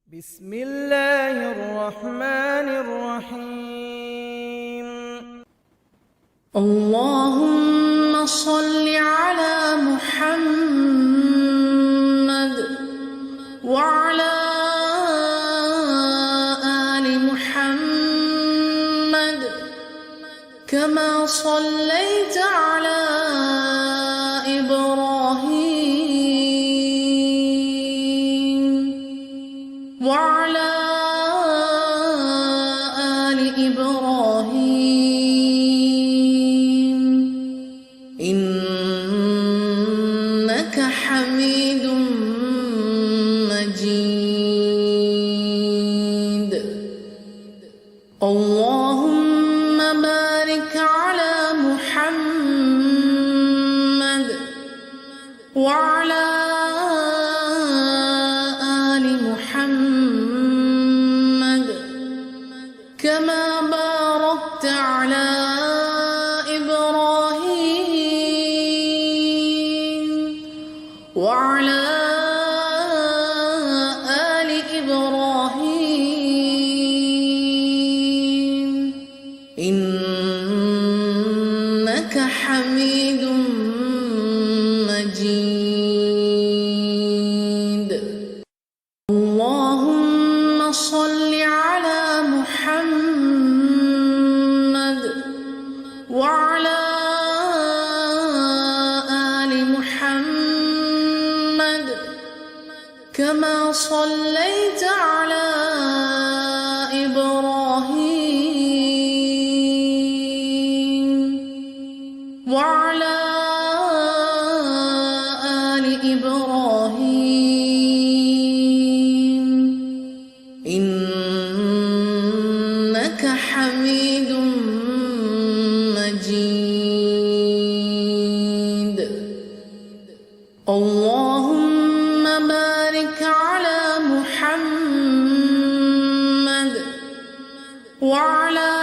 بسم الله الرحمن الرحيم. اللهم صل على محمد وعلى آل محمد كما صليت على إبراهيم وعلى آل إبراهيم إنك حميد مجيد. اللهم بارك على محمد وعلى آل محمد كما باركت على إبراهيم وعلى آل إبراهيم إنك حميد مجيد. اللهم صل على محمد وعلى آل محمد كما صليت على إبراهيم وعلى آل إبراهيم إنك حميد مجيد. اللهم بارك على محمد وعلى